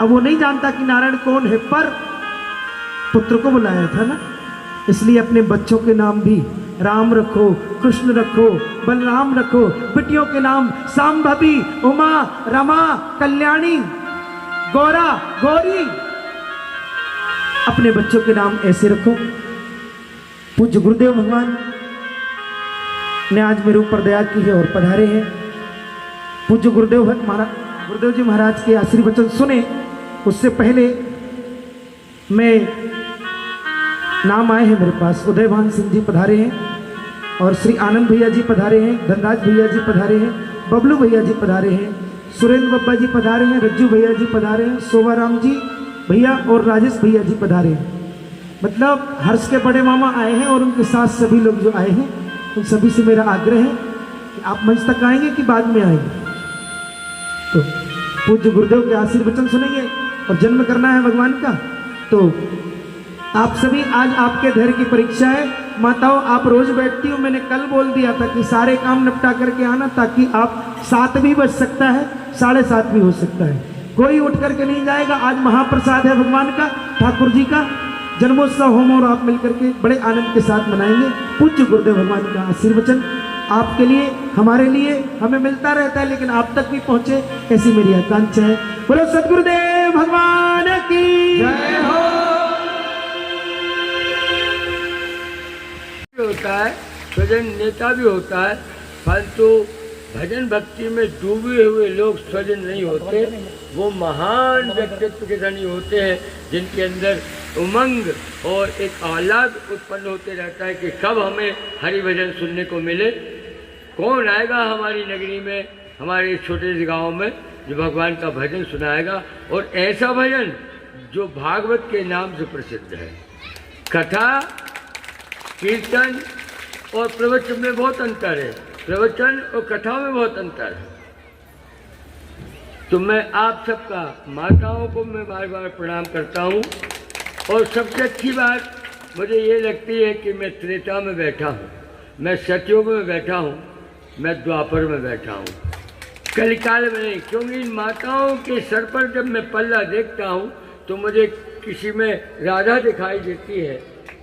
अब वो नहीं जानता कि नारायण कौन है, पर पुत्र को बुलाया था ना, इसलिए अपने बच्चों के नाम भी राम रखो, कृष्ण रखो, बलराम रखो, बिटियों के नाम सांभवी, उमा, रमा, कल्याणी, गौरा, गौरी, अपने बच्चों के नाम ऐसे रखो। पूज्य गुरुदेव भगवान ने आज मेरे ऊपर दया की है और पधारे हैं। पूज्य गुरुदेव जी महाराज के आशीर्वचन सुने, उससे पहले मैं नाम आए हैं मेरे पास, उदयभान सिंह जी पधारे हैं और श्री आनंद भैया जी पधारे हैं, धनराज भैया जी पधारे हैं, बबलू भैया जी पधारे हैं, सुरेंद्र बब्बा जी पधारे हैं, रज्जू भैया जी पधारे हैं, शोभाराम जी भैया और राजेश भैया जी पधारे हैं। मतलब हर्ष के बड़े मामा आए हैं और उनके साथ सभी लोग जो आए हैं, उन सभी से मेरा आग्रह है कि आप मंच तक आएंगे कि बाद में आएंगे। तो पूज्य गुरुदेव के आशीर्वचन सुनेंगे और जन्म करना है भगवान का। तो आप सभी, आज आपके धैर्य की परीक्षा है। माताओं, आप रोज बैठती हो, मैंने कल बोल दिया था कि सारे काम निपटा करके आना, ताकि आप 7 भी बज सकता है, 7:30 भी हो सकता है, कोई उठ करके नहीं जाएगा। आज महाप्रसाद है भगवान का, ठाकुर जी का जन्मोत्सव होम और आप मिलकर के बड़े आनंद के साथ मनाएंगे। पूज्य गुरुदेव भगवान का आशीर्वचन आपके लिए, हमारे लिए, हमें मिलता रहता है, लेकिन आप तक भी पहुंचे, ऐसी मेरी आकांक्षा है। बोलो सद्गुरुदेव भगवान की जय हो। होता है, स्वजन नेता भी होता है, परंतु भजन भक्ति में डूबे हुए लोग स्वजन नहीं होते। वो महान व्यक्तित्व के धनी होते हैं जिनके अंदर उमंग और एक आह्लाद उत्पन्न होते रहता है कि कब हमें हरि भजन सुनने को मिले, कौन आएगा हमारी नगरी में, हमारे छोटे से गांव में, जो भगवान का भजन सुनाएगा। और ऐसा भजन जो भागवत के नाम से प्रसिद्ध है। कथा, कीर्तन और प्रवचन में बहुत अंतर है, प्रवचन और कथा में बहुत अंतर है। तो मैं आप सबका, माताओं को मैं बार बार प्रणाम करता हूँ। और सबसे अच्छी बात मुझे ये लगती है कि मैं त्रेता में बैठा हूँ, मैं सतयुग में बैठा हूँ, मैं द्वापर में बैठा हूँ, कलिकाल में नहीं। क्योंकि इन माताओं के सर पर जब मैं पल्ला देखता हूँ तो मुझे किसी में राधा दिखाई देती है,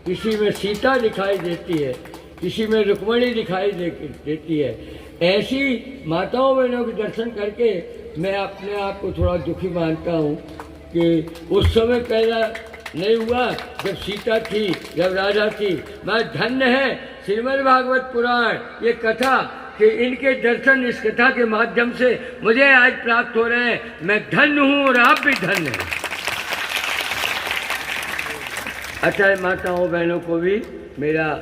किसी में सीता दिखाई देती है, किसी में रुक्मणी दिखाई देती है। ऐसी माताओं बहनों के दर्शन करके मैं अपने आप को थोड़ा दुखी मानता हूँ कि उस समय पैदा नहीं हुआ जब सीता थी, जब राधा थी। मैं धन्य है श्रीमद् भागवत पुराण, ये कथा, कि इनके दर्शन इस कथा के माध्यम से मुझे आज प्राप्त हो रहे हैं। मैं धन्य हूँ और आप भी धन्य हैं। अच्छा, माताओं बहनों को भी मेरा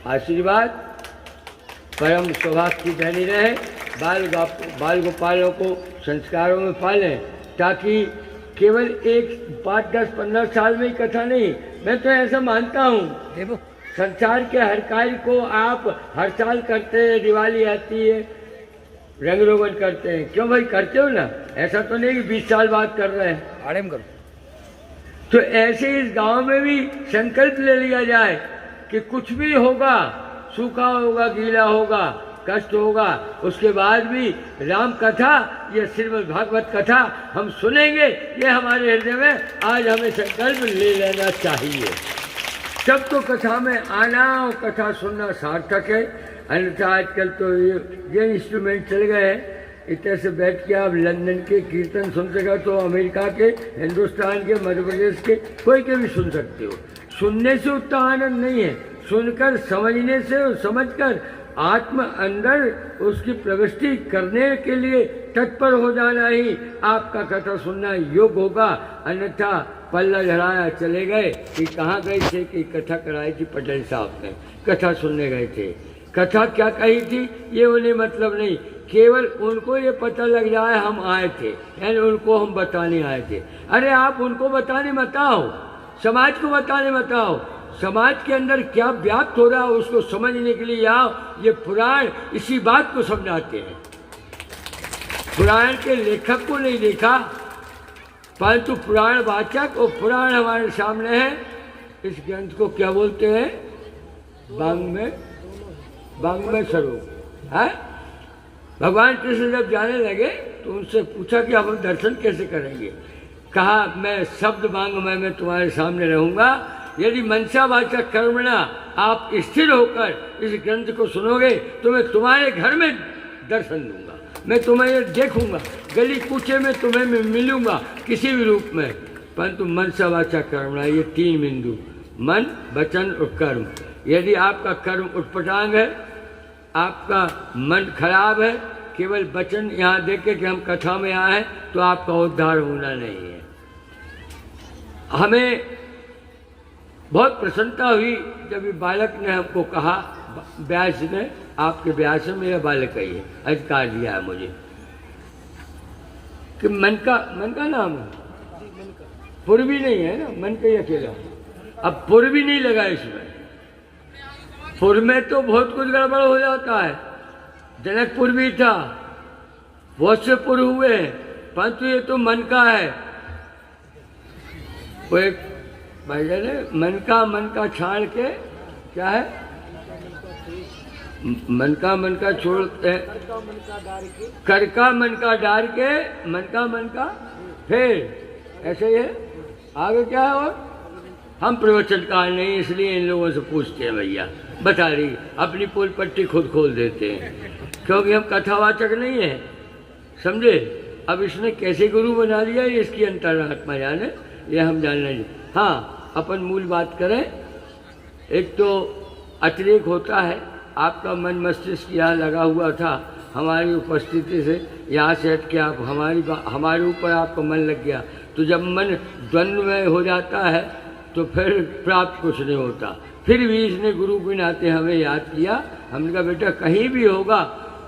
आशीर्वाद, परम सौभाग्य की धनी रहे, बाल गोपालों को संस्कारों में पालें, ताकि केवल एक 5, 10, 15 साल में ही कथा नहीं। मैं तो ऐसा मानता हूँ संसार के हर कार्य को आप हर साल करते हैं, दिवाली आती है, रंग रोगन करते हैं, क्यों भाई करते हो ना? ऐसा तो नहीं कि 20 साल बाद कर रहे हैं, आड़ेम करो। तो ऐसे इस गांव में भी संकल्प ले लिया जाए कि कुछ भी होगा, सूखा होगा, गीला होगा, कष्ट होगा, उसके बाद भी राम कथा या श्रीमद् भागवत कथा हम सुनेंगे। ये हमारे हृदय में आज हमें संकल्प ले लेना चाहिए। सब तो कथा में आना और कथा सुनना सार्थक है, अन्यथा आजकल तो ये इंस्ट्रूमेंट चल गए हैं। इतने से बैठ के आप लंदन के कीर्तन सुन सका तो अमेरिका के, हिंदुस्तान के, मध्य प्रदेश के कोई के भी सुन सकते हो। सुनने से उतना आनंद नहीं है, सुनकर समझने से और समझकर आत्म अंदर उसकी प्रविष्टि करने के लिए तत्पर हो जाना ही आपका कथा सुनना योग्य होगा। अन्यथा पल्ला झड़ाया चले गए कि कहाँ गए थे, कि कथा कराई थी पटेल साहब ने, कथा सुनने गए थे। कथा क्या कही थी ये उन्हें मतलब नहीं, केवल उनको ये पता लग जाए हम आए थे, यानी उनको हम बताने आए थे। अरे आप उनको बताने मत आओ, समाज को बताने मत आओ, समाज के अंदर क्या व्याप्त हो रहा है उसको समझने के लिए आओ। ये पुराण इसी बात को समझाते हैं। पुराण के लेखक को नहीं देखा, परंतु पुराण वाचक और पुराण हमारे सामने है। इस ग्रंथ को क्या बोलते हैं? वाङ्मय स्वरूप है। भगवान कृष्ण जब जाने लगे तो उनसे पूछा कि अब हम दर्शन कैसे करेंगे? कहा मैं शब्द मांग मैं तुम्हारे सामने रहूंगा। यदि मनसा वाचक कर्मणा आप स्थिर होकर इस ग्रंथ को सुनोगे तो मैं तुम्हारे घर में दर्शन दूंगा, मैं तुम्हें देखूंगा, गली कूचे में तुम्हें मैं मिलूंगा किसी भी रूप में। परंतु मनसा वाचक कर्मणा, ये 3 बिंदु, मन वचन और कर्म। यदि आपका कर्म उटपटांग है, आपका मन खराब है, केवल वचन यहाँ देख के कि हम कथा में आए हैं, तो आपका उद्धार होना नहीं है। हमें बहुत प्रसन्नता हुई जब ये बालक ने हमको कहा, व्यास ने, आपके व्यास में मेरा बालक ही है, अधिकार दिया है मुझे कि मन का नाम है, पूर्वी नहीं है ना, मन का ही अकेला। अब पूर्वी नहीं लगा इसमें, पूर्व में तो बहुत कुछ गड़बड़ हो जाता है। जनकपुर भी था, बहुत से पूर्व हुए, परंतु ये तो मन का है। वो एक भाई जाने मन का छाड़ के क्या है, मन का छोड़ते, कर का मन का डार के मन का फिर ऐसे ही है। आगे क्या है? और हम प्रवचनकार नहीं, इसलिए इन लोगों से पूछते हैं, भैया बता रही, अपनी पोल पट्टी खुद खोल देते हैं, क्योंकि हम कथावाचक नहीं है, समझे। अब इसने कैसे गुरु बना लिया ये इसकी अंतरात्मा जाने, ये हम जानना नहीं। हाँ, अपन मूल बात करें, एक तो अतिरेक होता है, आपका मन मस्तिष्क यहाँ लगा हुआ था, हमारी उपस्थिति से यहाँ से हट के आप हमारे ऊपर आपका मन लग गया, तो जब मन द्वंद्व में हो जाता है तो फिर प्राप्त कुछ नहीं होता। फिर भी इसने गुरु के नाते हमें याद किया। हमने कहा बेटा कहीं भी होगा,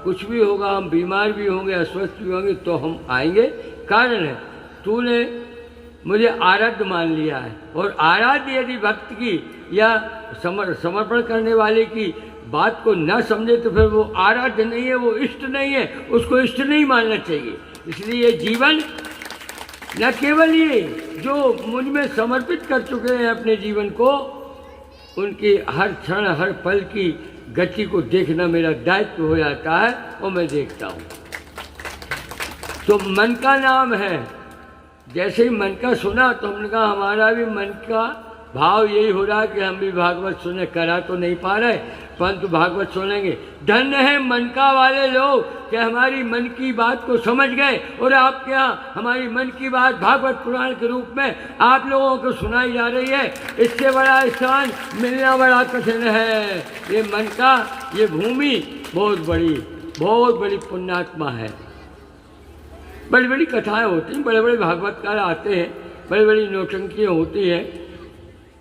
कुछ भी होगा, हम बीमार भी होंगे, अस्वस्थ भी होंगे, तो हम आएंगे। कारण है तूने मुझे आराध्य मान लिया है, और आराध्य यदि भक्त की या समर्पण करने वाले की बात को न समझे तो फिर वो आराध्य नहीं है, वो इष्ट नहीं है, उसको इष्ट नहीं मानना चाहिए। इसलिए ये जीवन न केवल ये जो मुझ में समर्पित कर चुके हैं अपने जीवन को, उनकी हर क्षण हर पल की गति को देखना मेरा दायित्व हो जाता है, और मैं देखता हूँ। तो मन का नाम है, जैसे ही मन का सुना तो हमने कहा हमारा भी मन का भाव यही हो रहा है कि हम भी भागवत सुने, करा तो नहीं पा रहे, परंतु भागवत सुनेंगे। धन्य है मन का वाले लोग कि हमारी मन की बात को समझ गए, और आपके यहाँ हमारी मन की बात भागवत पुराण के रूप में आप लोगों को सुनाई जा रही है। इससे बड़ा स्थान मिलना बड़ा कठिन है। ये मन का, ये भूमि बहुत बड़ी पुण्यात्मा है। बड़ी बड़ी कथाएं होती हैं, बड़े बड़े भागवतकार आते हैं, बड़ी बड़ी नौटंकियाँ होती हैं।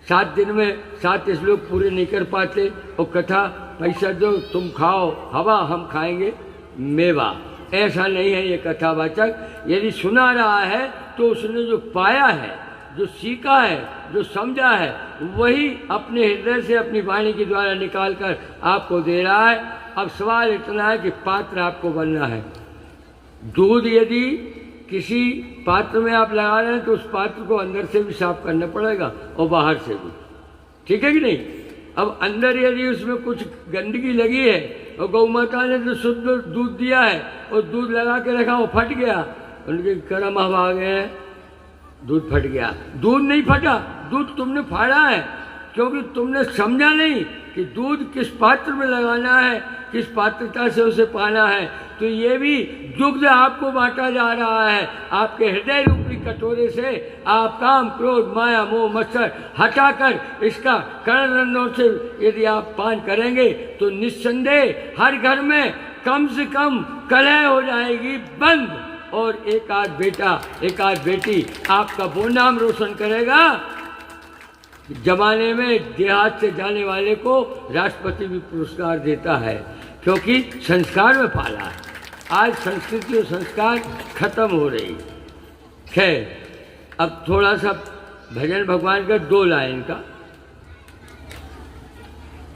7 दिन में 7 श्लोक पूरे नहीं कर पाते, और कथा पैसा दो तुम खाओ हवा, हम खाएंगे मेवा। ऐसा नहीं है ये कथावाचक। यदि सुना रहा है तो उसने जो पाया है, जो सीखा है, जो समझा है, वही अपने हृदय से अपनी वाणी के द्वारा निकाल कर आपको दे रहा है। अब सवाल इतना है कि पात्र आपको बनना है। दूध यदि किसी पात्र में आप लगा रहे हैं तो उस पात्र को अंदर से भी साफ करना पड़ेगा और बाहर से भी, ठीक है कि नहीं। अब अंदर यदि उसमें कुछ गंदगी लगी है और गौ माता ने तो शुद्ध दूध दिया है और दूध लगा के रखा, वो फट गया, उनके कर्म आ गए हैं, दूध फट गया। दूध नहीं फटा, दूध तुमने फाड़ा है, क्योंकि तुमने समझा नहीं कि दूध किस पात्र में लगाना है, किस पात्रता से उसे पाना है। तो ये भी दुग्ध आपको बांटा जा रहा है। आपके हृदय रूपी कटोरे से आप काम क्रोध माया मोह मत्सर हटाकर इसका कर्ण रन्नों से यदि आप पान करेंगे तो निस्संदेह हर घर में कम से कम कलह हो जाएगी बंद, और एक आध बेटा एक आध बेटी आपका वो नाम रोशन करेगा। जमाने में देहात से जाने वाले को राष्ट्रपति भी पुरस्कार देता है, क्योंकि संस्कार में पाला है। आज संस्कृति और संस्कार खत्म हो रही। खैर, अब थोड़ा सा भजन भगवान का 2 लाइन का।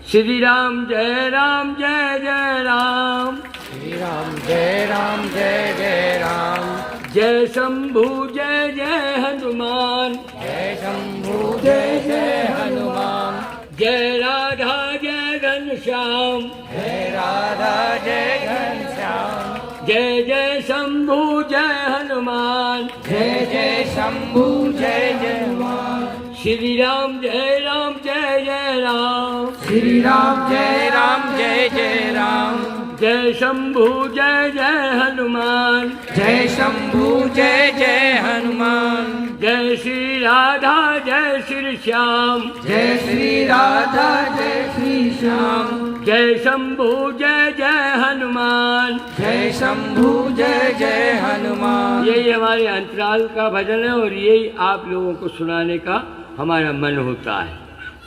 श्री राम जय राम जय जय राम, श्री राम जय राम जय जय राम, जय शंभु जय जय हनुमान, जय शंभु जय जय हनुमान, जय राधा जय घनश्याम, जय राधा जय घनश्याम, जय जय शंभु जय हनुमान, जय जय शंभु जय जय हनुमान। श्री राम जय राम जय जय राम, श्री राम जय जय राम। जय शंभु जय जय हनुमान, जय शंभु जय जय हनुमान। जय श्री राधा जय श्री श्याम, जय श्री राधा जय श्री श्याम। जय शंभु जय जय हनुमान, जय शंभु जय जय हनुमान। यही हमारे अंतराल का भजन है और यही आप लोगों को सुनाने का हमारा मन होता है,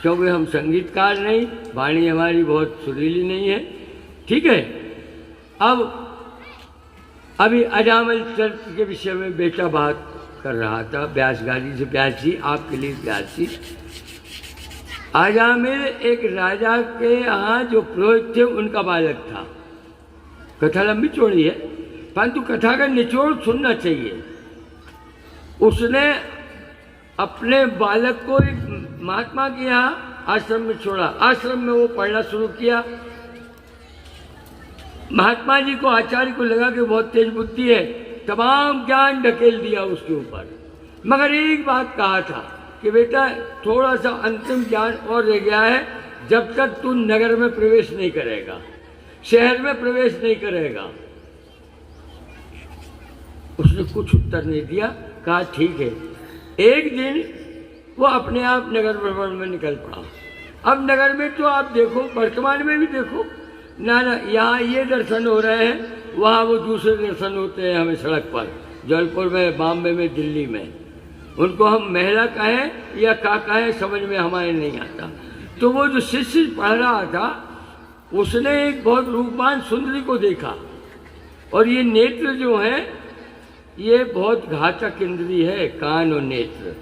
क्योंकि हम संगीतकार नहीं, वाणी हमारी बहुत सुरीली नहीं है। ठीक है। अब अभी अजामिल चरित्र के विषय में बेटा बात कर रहा था, व्यासगादी से प्यासी, आपके लिए प्यासी। अजामिल एक राजा के यहाँ जो पुरोहित थे उनका बालक था। कथा लंबी चौड़ी है, परंतु कथा का निचोड़ सुनना चाहिए। उसने अपने बालक को एक महात्मा के यहाँ आश्रम में छोड़ा। आश्रम में वो पढ़ना शुरू किया। महात्मा जी को, आचार्य को लगा कि बहुत तेज बुद्धि है, तमाम ज्ञान ढकेल दिया उसके ऊपर, मगर एक बात कहा था कि बेटा थोड़ा सा अंतिम ज्ञान और रह गया है, जब तक तू नगर में प्रवेश नहीं करेगा, शहर में प्रवेश नहीं करेगा। उसने कुछ उत्तर नहीं दिया, कहा ठीक है। एक दिन वो अपने आप नगर भ्रमण में निकल पड़ा। अब नगर में तो आप देखो, वर्तमान में भी देखो ना, यहाँ ये दर्शन हो रहे हैं, वहाँ वो दूसरे दर्शन होते हैं हमें सड़क पर, जबलपुर में, बॉम्बे में, दिल्ली में। उनको हम महिला कहें या का कहें समझ में हमारे नहीं आता। तो वो जो शिष्य पढ़ रहा था उसने एक बहुत रूपवान सुंदरी को देखा, और ये नेत्र जो है ये बहुत घातक इंद्रिय है, कान और नेत्र।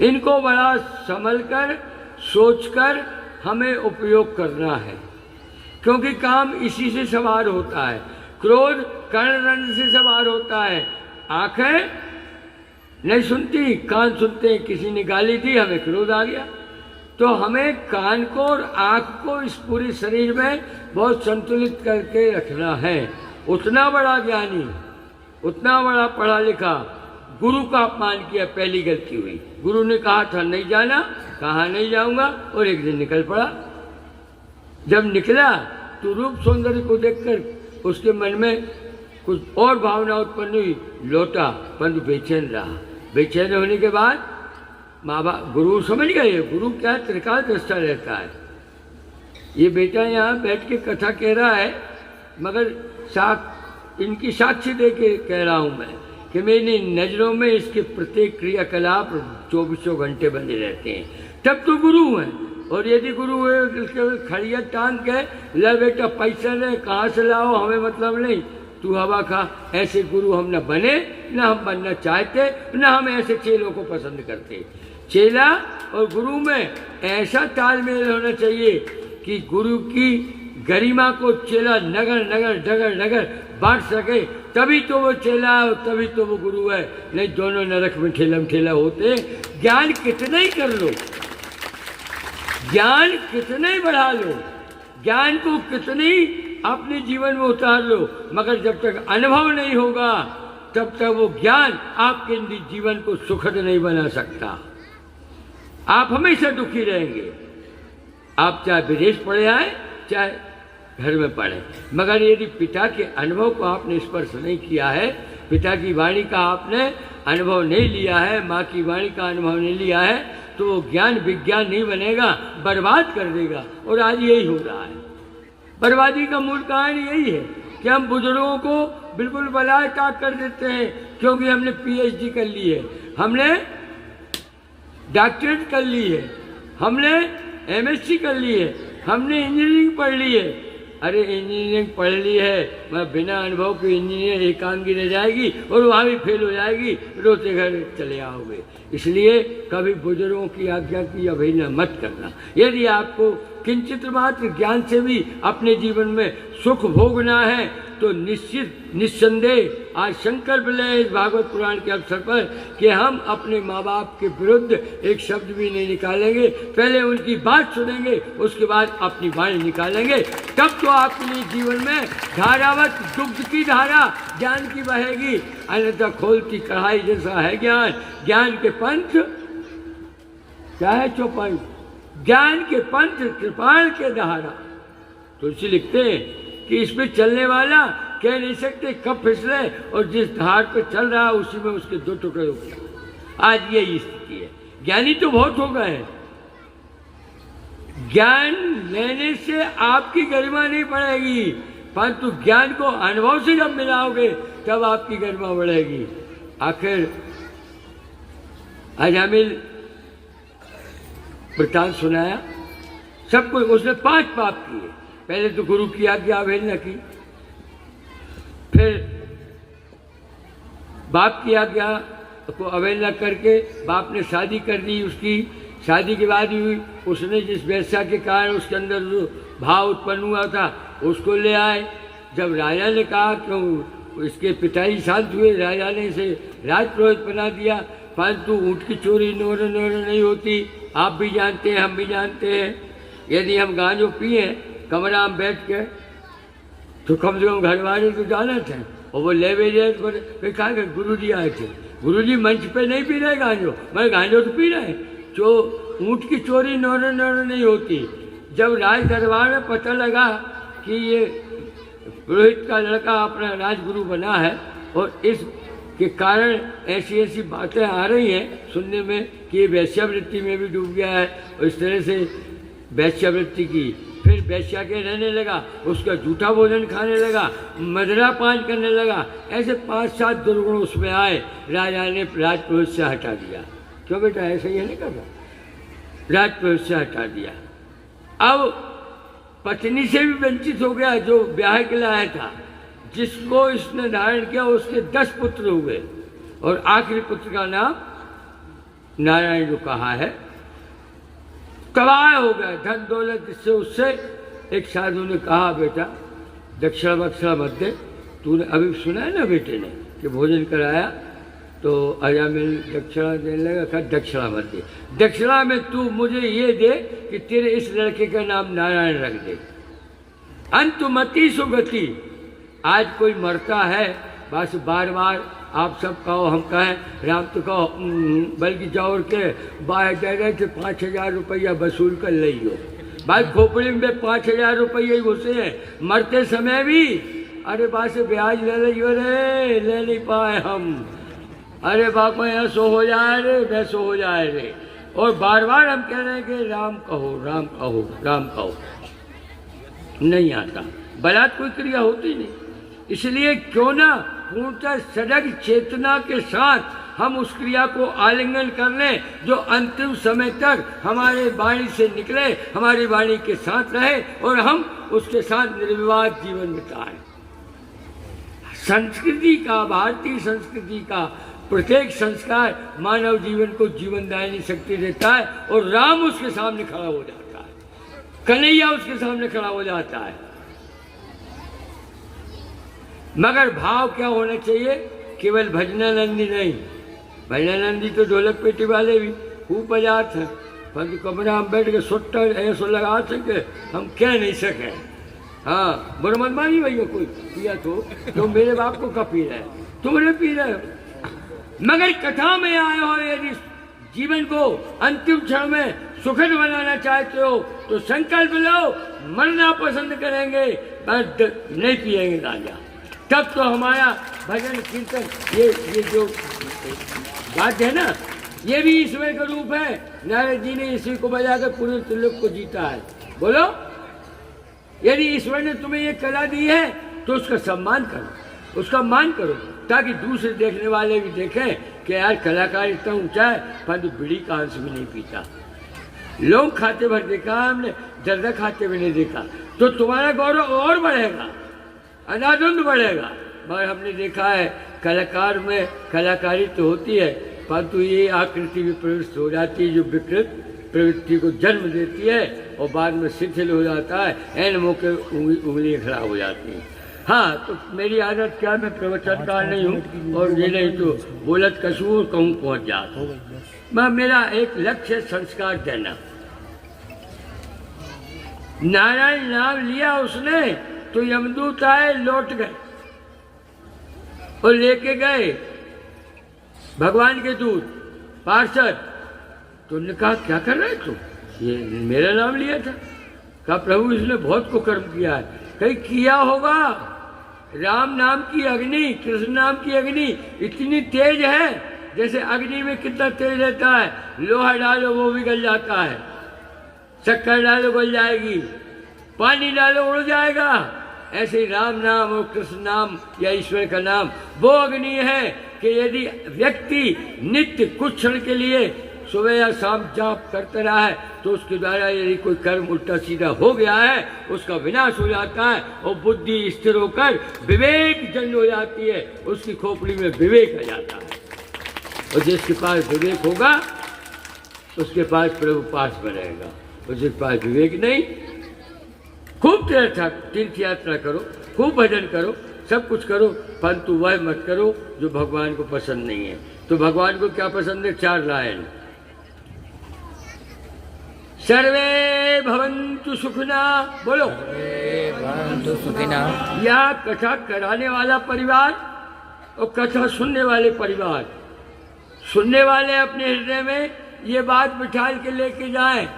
इनको बड़ा संभलकर सोचकर हमें उपयोग करना है, क्योंकि काम इसी से सवार होता है। क्रोध कर्णरंध्र से सवार होता है। आंखें नहीं सुनती, कान सुनते हैं। किसी ने गाली दी, हमें क्रोध आ गया। तो हमें कान को और आँख को इस पूरे शरीर में बहुत संतुलित करके रखना है। उतना बड़ा ज्ञानी, उतना बड़ा पढ़ा लिखा, गुरु का अपमान किया, पहली गलती हुई। गुरु ने कहा था नहीं जाना, कहा नहीं जाऊंगा, और एक दिन निकल पड़ा। जब निकला तो रूप सौंदर्य को देखकर उसके मन में कुछ और भावना उत्पन्न हुई, लौटा, परंतु बेचैन रहा। बेचैन होने के बाद माँ बाप, गुरु समझ गए, गुरु क्या त्रिकाल दृष्टा रहता है। ये बेटा यहाँ बैठ के कथा कह रहा है, मगर इनकी साक्षी दे के कह रहा हूँ मैं कि मेरी नज़रों में इसके प्रत्येक क्रियाकलाप 24 घंटे बने रहते हैं। तब तो गुरु हैं। और यदि गुरु है उसके खड़िया टांग के ले बेटा पैसा ले, कहाँ से लाओ, हमें मतलब नहीं, तू हवा खा, ऐसे गुरु हम न बने, न हम बनना चाहते, न हम ऐसे चेलों को पसंद करते। चेला और गुरु में ऐसा तालमेल होना चाहिए कि गुरु की गरिमा को चेला नगर नगर डगर नगर बांट सके, तभी तो वो चेला है और तभी तो वो गुरु है। नहीं दोनों नरक में ठेलम ठेला होते। ज्ञान कितना ही कर लो, ज्ञान कितना ही बढ़ा लो, ज्ञान को कितनी अपने जीवन में उतार लो, मगर जब तक अनुभव नहीं होगा तब तक वो ज्ञान आपके जीवन को सुखद नहीं बना सकता। आप हमेशा दुखी रहेंगे। आप चाहे विदेश पढ़े आए, चाहे घर में पढ़े, मगर यदि पिता के अनुभव को आपने स्पर्श नहीं किया है, पिता की वाणी का आपने अनुभव नहीं लिया है, माँ की वाणी का अनुभव नहीं लिया है, तो वो ज्ञान विज्ञान नहीं बनेगा, बर्बाद कर देगा। और आज यही हो रहा है। बर्बादी का मूल कारण यही है कि हम बुजुर्गों को बिल्कुल बलाय ताक कर देते हैं, क्योंकि हमने पीएचडी कर ली है, हमने डॉक्टरेट कर ली है, हमने एमएससी कर ली है, हमने इंजीनियरिंग पढ़ ली है। अरे इंजीनियरिंग पढ़ ली है, मैं बिना अनुभव के इंजीनियर एकांगी रह जाएगी और वहाँ भी फेल हो जाएगी, रोते घर चले आओगे। इसलिए कभी बुजुर्गों की आज्ञा की अवहेलना मत करना। यदि आपको किंचित मात्र ज्ञान से भी अपने जीवन में सुख भोगना है तो निश्चित निस्संदेह आज संकल्प लें इस भागवत पुराण के अवसर पर कि हम अपने माँ बाप के विरुद्ध एक शब्द भी नहीं निकालेंगे। पहले उनकी बात सुनेंगे, उसके बाद अपनी वाणी निकालेंगे। तब तो आपके लिए जीवन में धारावत दुग्ध की धारा ज्ञान की बहेगी, अन्यथा खोलती कढ़ाई जैसा है ज्ञान। ज्ञान के पंथ क्या है चौपाई, ज्ञान के पंथ कृपाण के धारा। तुलसी लिखते हैं कि इसमें चलने वाला कह नहीं सकते कब फिसले, और जिस धार पे चल रहा है उसी में उसके दो टुकड़े हो गए। आज यही स्थिति है। ज्ञानी तो बहुत हो गए हैं, ज्ञान लेने से आपकी गरिमा नहीं बढ़ेगी, परंतु ज्ञान को अनुभव से जब मिलाओगे तब आपकी गरिमा बढ़ेगी। आखिर अजामिल वृत्तांत सुनाया सबको, उसने 5 पाप किए। पहले तो गुरु की आज्ञा अवहेलना की, फिर बाप की आज्ञा को अवहेलना करके बाप ने शादी कर दी। उसकी शादी के बाद भी उसने जिस वैश्या के कारण उसके अंदर जो भाव उत्पन्न हुआ था उसको ले आए। जब राजा ने कहा कि इसके पिताजी शांत हुए, राजा ने इसे राजपुरोहित बना दिया, परंतु ऊँट की चोरी नोर नोर नहीं होती। आप भी जानते हैं, हम भी जानते हैं, यदि हम गांजो पिए कमरा में बैठ के तो कम से कम घर वाले तो जाना थे, और वो ले भेजे फिर कहा कि गुरु जी आए थे। गुरु जी मंच पे नहीं पी रहे गांजो, मैं गांजो तो पी रहे। जो ऊँट की चोरी नोर नोर नहीं होती। जब राज दरबार में पता लगा कि ये पुरोहित का लड़का अपना राजगुरु बना है और इस के कारण ऐसी ऐसी बातें आ रही हैं सुनने में कि ये वैश्यावृत्ति में भी डूब गया है, और इस तरह से वैश्यावृत्ति की, फिर वैश्या के रहने लगा, उसका जूठा भोजन खाने लगा, मदिरा पान करने लगा। ऐसे 5-7 दुर्गुण उसमें आए, राजा ने राजपुरोहित से हटा दिया। क्यों बेटा ऐसा ही नहीं करना, राजपुरोहित से हटा दिया। अब पत्नी से भी वंचित हो गया जो ब्याह के लिए आया था, जिसको इसने धारण किया उसके 10 पुत्र हुए, और आखिरी पुत्र का नाम नारायण जो कहा है। तबाह हो गया धन दौलत इससे उससे। एक साधु ने कहा बेटा दक्षिणा बक्षिणा मत दे, तूने अभी सुना है ना बेटे ने कि भोजन कराया तो अजामिल दक्षिणा देने लगा। कहा दक्षिणा मत दे, दक्षिणा में तू मुझे ये दे कि तेरे इस लड़के का नाम नारायण रख दे। अंतुमति सुगति। आज कोई मरता है बस बार बार आप सब कहो हम कहें, राम तो कहो, बल्कि जाओ के बाहर जगह से 5,000 रुपया वसूल कर लियो। भाई खोपड़ी में 5,000 रुपये ही घुसे हैं, मरते समय भी अरे बात से ब्याज ले लियो रे, ले नहीं पाए हम, अरे बाप ऐसो हो जाए रे, वैसो हो जाए रे। और बार बार हम कह रहे हैं कि राम कहो राम कहो राम कहो, नहीं आता, बलात् कोई क्रिया होती नहीं। इसलिए क्यों ना पूर्णतः सजग चेतना के साथ हम उस क्रिया को आलिंगन कर लें जो अंतिम समय तक हमारे वाणी से निकले, हमारी वाणी के साथ रहे और हम उसके साथ निर्विवाद जीवन बिताएं। संस्कृति का, भारतीय संस्कृति का प्रत्येक संस्कार मानव जीवन को जीवनदायिनी शक्ति देता है, और राम उसके सामने खड़ा हो जाता है, कन्हैया उसके सामने खड़ा हो जाता है। मगर भाव क्या होना चाहिए? केवल भजनानंदी नहीं, भजनानंदी तो ढोलक पेटी वाले भी खूब बजाते हैं, परंतु कमरा में बैठ के सुट्टा ऐसा लगा सके हम कह नहीं सके। हाँ बुरमत मानी भैया कोई पिया तो मेरे बाप को कब पी रहे, तुमने पी रहे हो। मगर कथा में आए हो, यदि जीवन को अंतिम क्षण में सुखद बनाना चाहते हो तो संकल्प लो, मरना पसंद करेंगे पर नहीं पिएंगे गांजा। तब तो हमारा भजन कीर्तन ये जो बात है ना, ये भी ईश्वर का रूप है। नारद जी ने इसी को बजाकर पूरे त्रिलोक को जीता है। बोलो, यदि ईश्वर ने तुम्हें ये कला दी है तो उसका सम्मान करो, उसका मान करो, ताकि दूसरे देखने वाले भी देखें कि यार कलाकार इतना ऊंचा है परंतु बीड़ी का अंश भी नहीं पीता। लोग खाते भर देखा हमने, जर्दा खाते भी नहीं देखा, तो तुम्हारा गौरव और बढ़ेगा, अनादुंद बढ़ेगा। मगर हमने देखा है कलाकार में कलाकारी तो होती है परंतु ये आकृति भी प्रविष्ट हो जाती है जो विकृत प्रवृत्ति को जन्म देती है और बाद में शिथिल हो जाता है, एन मौके उंगलियाँ खराब हो जाती हैं। हाँ, तो मेरी आदत क्या, मैं प्रवचनकार नहीं हूँ और ये नहीं तो बोलत कसूर कहूँ पहुँच जाता। मैं मेरा एक लक्ष्य है संस्कार देना। नारायण नाम लिया उसने तो यमदूत आए, लौट गए और लेके गए भगवान के दूत पार्षद। तो उन्होंने कहा क्या कर रहे तुम, ये मेरा नाम लिया था। कहा प्रभु इसने बहुत कुकर्म किया है। कहीं किया होगा, राम नाम की अग्नि, कृष्ण नाम की अग्नि इतनी तेज है, जैसे अग्नि में कितना तेज रहता है, लोहा डालो वो भी गल जाता है, शक्कर डालो गल जाएगी, पानी डालो उड़ जाएगा। ऐसे ही राम नाम और कृष्ण नाम या ईश्वर का नाम वो अग्नि है कि यदि व्यक्ति नित्य कुछ क्षण के लिए सुबह या शाम जाप करता रहा है तो उसके द्वारा यदि कोई कर्म उल्टा सीधा हो गया है उसका विनाश हो जाता है और बुद्धि स्थिर होकर विवेक जन्म हो जाती है, उसकी खोपड़ी में विवेक आ जाता है। और जिसके पास विवेक होगा उसके पास प्रभु पास में रहेगा, और जिसके पास विवेक नहीं, खूब तीर्थ यात्रा करो, खूब भजन करो, सब कुछ करो, परंतु वह मत करो जो भगवान को पसंद नहीं है। तो भगवान को क्या पसंद है? 4 लाइन, सर्वे भवन्तु सुखिना, बोलो भवन्तु सुखिना। यह कथा कराने वाला परिवार और कथा सुनने वाले परिवार, सुनने वाले अपने हृदय में ये बात बिठाल के लेके जाएं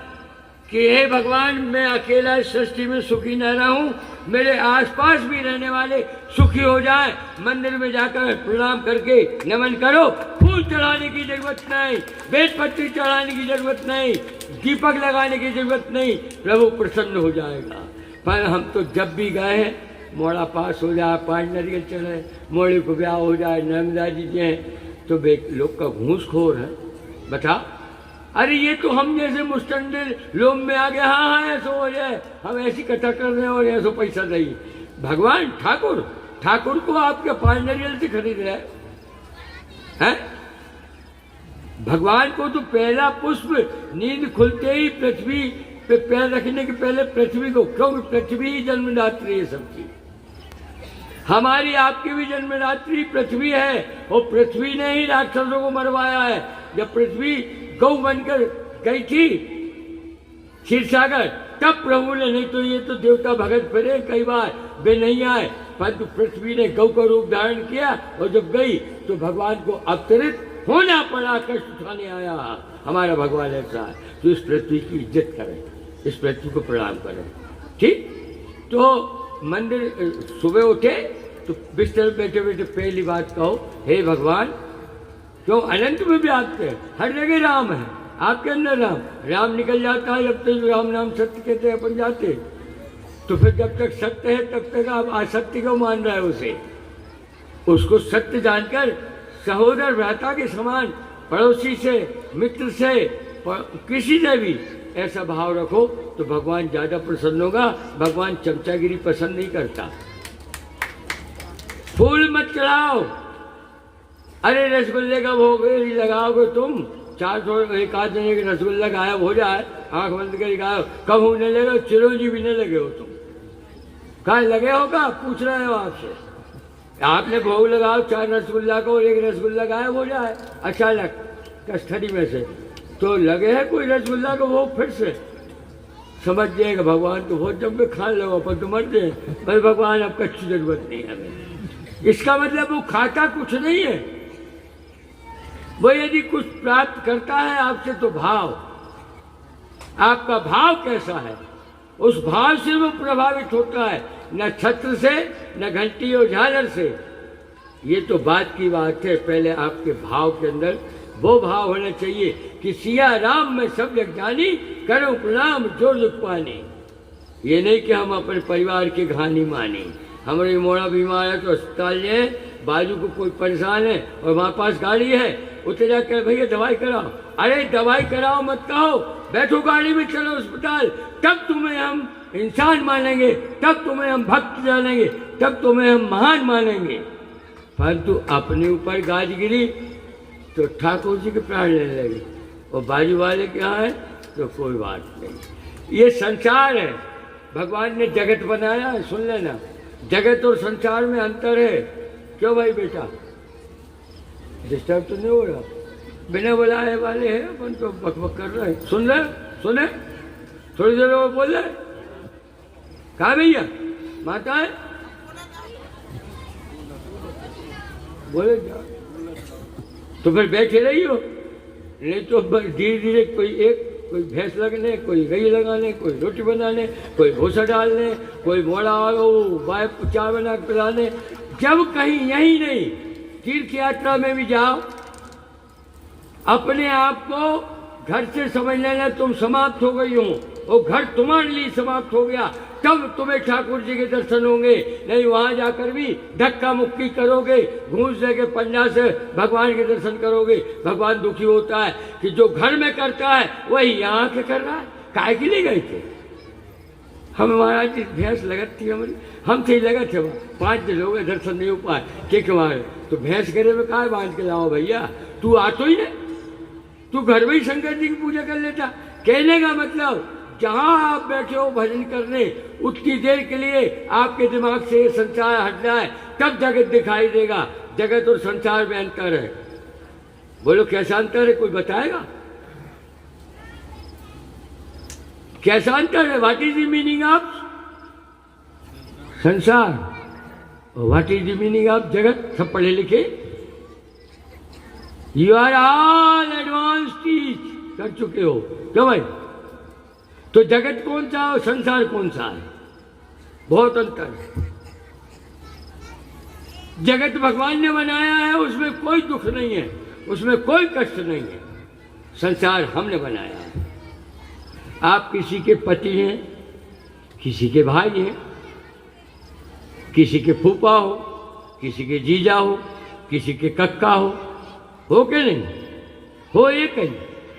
कि हे भगवान, मैं अकेला इस सृष्टि में सुखी न रहूं, मेरे आसपास भी रहने वाले सुखी हो जाएं। मंदिर में जाकर प्रणाम करके नमन करो, फूल चढ़ाने की जरूरत नहीं, बेलपत्री चढ़ाने की जरूरत नहीं, दीपक लगाने की जरूरत नहीं, प्रभु प्रसन्न हो जाएगा। पर हम तो जब भी गए हैं, मोड़ा पास हो जाए, 5 नारियल चढ़े, मोड़े को ब्याह हो जाए, नर्मदा जी हैं, तो लोग का घूसखोर है। बता, अरे ये तो हम जैसे मुस्तंदिल लोग में आ गए, हाँ ऐसा हो जाए, हम ऐसी कथा कर रहे हैं और ऐसा पैसा नहीं। भगवान ठाकुर को आपके 5 नारियल से खरीद रहे हैं। भगवान को तो पहला पुष्प नींद खुलते ही पृथ्वी पे पैर रखने के पहले पृथ्वी को, क्योंकि पृथ्वी ही जन्मदात्री है सबकी। हमारी आपकी भी जन्मदात्री पृथ्वी है और पृथ्वी ने ही राक्षसों को मरवाया है। जब पृथ्वी गौ बनकर गई थी क्षीरसागर, तब प्रभु ने, नहीं तो ये तो देवता भगत फिरे कई बार, वे नहीं आए, परंतु पृथ्वी ने गौ का रूप धारण किया और जब गई तो भगवान को अवतरित होना पड़ा, कष्ट उठाने आया। हमारा भगवान ऐसा है, तो इस पृथ्वी की इज्जत करें, इस पृथ्वी को प्रणाम करें। ठीक, तो मंदिर सुबह उठे तो बिस्तर बैठे बैठे पहली बात कहो, हे भगवान, क्यों अनंत में भी आपके हर जगह राम है, आपके अंदर राम निकल जाता है। जब तक राम नाम सत्य कहते हैं अपन जाते, तो फिर जब तक सत्य है तब तक आप असत्य क्यों मान रहे हो उसे? उसको सत्य जानकर सहोदर भ्राता के समान पड़ोसी से, मित्र से, किसी से भी ऐसा भाव रखो तो भगवान ज्यादा प्रसन्न होगा। भगवान चमचागिरी पसंद नहीं करता। फूल मत चढ़ाओ, अरे रसगुल्ले का भोग लगाओगे तुम, 400 एक आध जने के रसगुल्ला गायब हो जाए, आंख बंद कर गायब, कब होने लगे? चिरंजी भी नहीं लगे हो तुम, कहा लगे होगा? पूछ रहे हो आपसे। आपने भोग लगाओ 4 रसगुल्ला को और 1 रसगुल्ला गायब हो जाए अचानक कस्थड़ी में से, तो लगे है कोई रसगुल्ला को भोग फिर से? समझ जाएगा भगवान तो बहुत जब में खा लो, अपन तो मर जाए, पर भगवान अब कच्ची जरूरत नहीं है हमें। इसका मतलब वो खाता कुछ नहीं है, वो यदि कुछ प्राप्त करता है आपसे तो भाव, आपका भाव कैसा है, उस भाव से वो प्रभावित होता है, न छत्र से, न घंटी और झालर से। ये तो बात की बात है, पहले आपके भाव के अंदर वो भाव होना चाहिए कि सिया राम में सब जग जानी, करो प्रणाम जो दुख पानी। ये नहीं कि हम अपने परिवार की कहानी मानी। हमारे मोड़ा बीमार है तो अस्पताल जाए, बाजू को कोई परेशान है और हमारे पास गाड़ी है, उतर जाकर भैया दवाई कराओ। अरे दवाई कराओ मत कहो, बैठो गाड़ी में चलो अस्पताल, तब तुम्हें हम इंसान मानेंगे, तब तुम्हें हम भक्त जानेंगे, तब तुम्हें हम महान मानेंगे। परंतु अपने ऊपर गाज गिरी तो ठाकुर जी के प्राण लेने लगे, और बाजू वाले के यहाँ है तो कोई बात नहीं। ये संसार है, भगवान ने जगत बनाया है, सुन लेना। जगत और संसार में अंतर है। क्यों भाई बेटा, डिस्टर्ब तो नहीं हो रहा? बिना बुलाए वाले हैं, अपन तो बकबक कर रहे हैं। सुन रहे, सुने, थोड़ी देर में बोल रहे। कहा भैया माता है, बोले जा तो फिर बैठे रही हो, नहीं तो धीरे धीरे कोई भैंस लगने, कोई गई लगाने, कोई रोटी बनाने, कोई भूसा डालने, कोई मोड़ा बाय चाय बना के पिलाने। जब कहीं यही नहीं, तीर्थ यात्रा में भी जाओ, अपने आप को घर से समझ लेना तुम समाप्त हो गई हो, और घर तुम्हारे लिए समाप्त हो गया, तब तुम्हें ठाकुर जी के दर्शन होंगे। नहीं वहां जाकर भी धक्का मुक्की करोगे, घूस देके पंजा से भगवान के दर्शन करोगे। भगवान दुखी होता है कि जो घर में करता है वही यहाँ के कर रहा है। काहे के लिए गए थे हम? महाराज जी भैंस लगत थी हमारी, हम थे लगे थे वहाँ, 5 दिन हो गए दर्शन नहीं हो पाए। ठीक हमारे तो भैंस करे में कहा बांध के लाओ भैया, तू आतो ही नहीं, तू घर में ही शंकर जी की पूजा कर लेता। कहने का मतलब जहां आप बैठे हो भजन करने, उतनी देर के लिए आपके दिमाग से ये संसार हट जाए, तब जगत दिखाई देगा। जगत और संसार में अंतर है। बोलो कैसा अंतर है, कोई बताएगा? कैसा अंतर है? What is the meaning of sansar, what is the meaning of jagat? सब पढ़े लिखे, you are all advance teach कर चुके हो। क्यों भाई? तो जगत कौन सा और संसार कौन सा है? बहुत अंतर है। जगत भगवान ने बनाया है, उसमें कोई दुख नहीं है, उसमें कोई कष्ट नहीं है। संसार हमने बनाया है। आप किसी के पति हैं, किसी के भाई हैं, किसी के फूफा हो, किसी के जीजा हो, किसी के कक्का हो के नहीं? हो एक ही,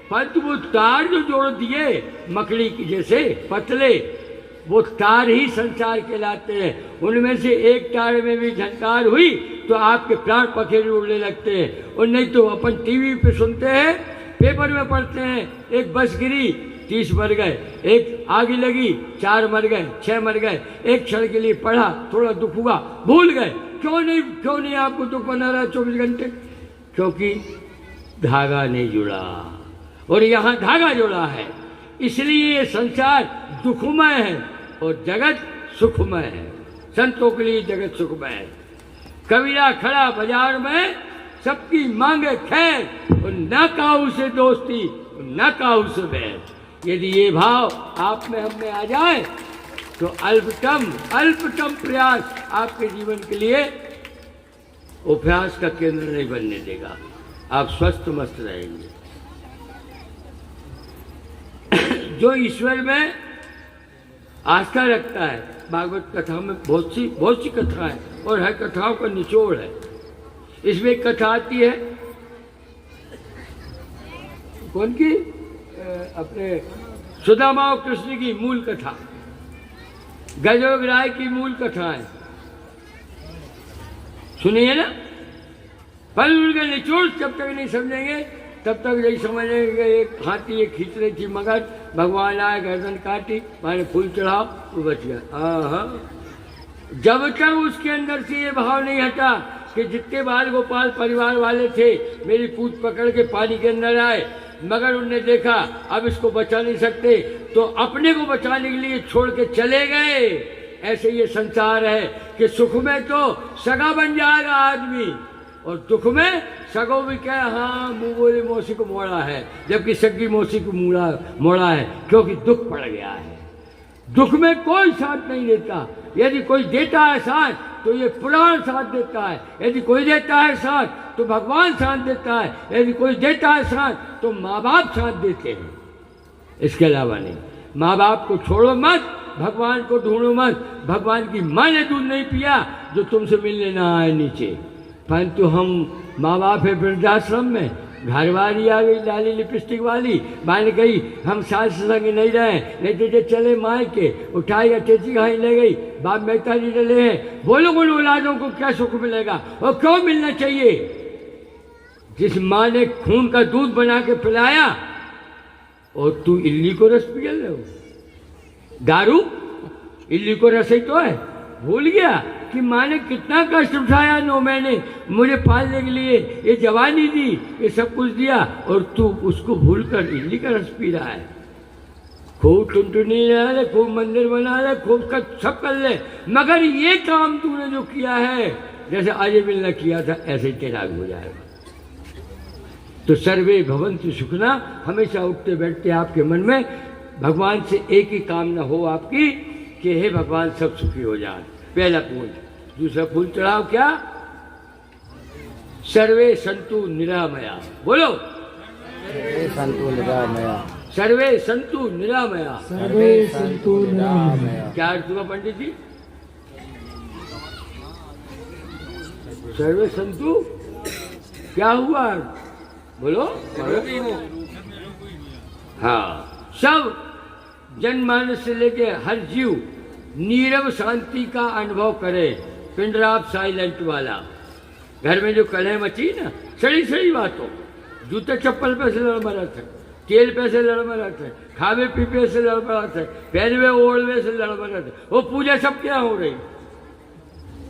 परंतु वो तार जो जोड़ दिए मकड़ी की जैसे पतले, वो तार ही संसार कहलाते हैं। उनमें से एक तार में भी झनकार हुई तो आपके प्राण पखेरु उड़ने लगते हैं। और नहीं तो अपन टीवी पे सुनते हैं, पेपर में पढ़ते हैं, एक बस गिरी 30 मर गए, एक आग लगी 4 मर गए, 6 मर गए। एक क्षण के लिए पढ़ा, थोड़ा दुख हुआ, भूल गए। क्यों नहीं आपको दुख बना रहा 24 घंटे? क्योंकि धागा नहीं जुड़ा, और यहाँ धागा जुड़ा है। इसलिए ये संसार दुखमय है और जगत सुखमय है। संतों के लिए जगत सुखमय है। कबीरा खड़ा बाजार में, सबकी मांगे खैर, और न काहू से दोस्ती, न काहू से बैर। यदि ये भाव आप में हम में आ जाए तो अल्पतम प्रयास आपके जीवन के लिए उपहास का केंद्र नहीं बनने देगा। आप स्वस्थ मस्त रहेंगे। जो ईश्वर में आस्था रखता है, भागवत कथा में बहुत सी कथा है, और हर कथाओं का निचोड़ है। इसमें एक कथा आती है, कौन की? अपने सुदामा और कृष्ण की मूल कथा, गजोग राय की मूल कथा है। सुनिए ना, पर उनका निचोड़ जब तक नहीं समझेंगे तब तक यही समझेंगे कि एक हाथी एक खींच रही थी मगज, भगवान आए गर्दन काटी, मैंने फूल चढ़ाओ, वो बच गया। जब तक उसके अंदर से ये भाव नहीं हटा कि जितने बाल गोपाल परिवार वाले थे मेरी पूछ पकड़ के पानी के अंदर आए, मगर उनने देखा अब इसको बचा नहीं सकते, तो अपने को बचाने के लिए छोड़ के चले गए। ऐसे ये संसार है कि सुख में तो सगा बन जाएगा आदमी, और दुख में सगो भी क्या, हाँ मुँह बोली मौसी को मोड़ा है, जबकि सगी मौसी को मोड़ा है, क्योंकि दुख पड़ गया है। दुख में कोई साथ नहीं देता। यदि कोई देता है साथ तो ये पुराण साथ देता है, यदि कोई देता है साथ तो भगवान साथ देता है, यदि कोई देता है साथ तो माँ बाप साथ देते हैं। इसके अलावा नहीं। माँ बाप को छोड़ो मत, भगवान को ढूंढो मत। भगवान की माँ ने दूध नहीं पिया जो तुमसे मिलने ना आए नीचे, परंतु हम माँ बाप है वृद्धाश्रम में, घरवाली आ गई लाली लिपस्टिक वाली, माँ ने कही हम सास संग नहीं रहे, नहीं तो चले माए के, उठाई अटेची कहीं ले गई, बाप मेहता जी डले हैं। बोलो उन औलादों को क्या सुख मिलेगा और क्यों मिलना चाहिए? जिस माँ ने खून का दूध बना के पिलाया और तू इल्ली को रस पिया ले हो, दारू इल्ली को रस ही तो है। भूल गया कि माँ ने कितना कष्ट उठाया 9 महीने मुझे पालने के लिए, ये जवानी दी, ये सब कुछ दिया, और तू उसको भूलकर इल्ली का रस पी रहा है। खूब टुनटुनी लगा ले, खूब मंदिर बना ले, खूब सब कर ले, मगर ये काम तूने जो किया है, जैसे अजय बिल ने किया था, ऐसे ही तेरा हो जाएगा। तो सर्वे भवन्तु सुखिना, हमेशा उठते बैठते आपके मन में भगवान से एक ही कामना हो आपकी कि हे भगवान सब सुखी हो जाए। पहला फूल। दूसरा फूल चढ़ाओ क्या? सर्वे संतु निरामया। बोलो, सर्वे सन्तु निरामया, सर्वे संतु निरामया। सर्वे सन्तु निरामया। क्या अर्थ हुआ पंडित जी? सर्वे संतु क्या हुआ? बोलो। हाँ, सब जनमानस से लेके हर जीव नीरव शांति का अनुभव करे। पिंडराप साइलेंट वाला। घर में जो कलह मची ना, सड़ी सड़ी बातों, जूते चप्पल पे से लड़ मरत है, तेल पे से लड़ मरत है, खावे पीपे से लड़ मरत है, पहनवे ओढ़वे से लड़ मरत है। वो पूजा सब क्या हो रही,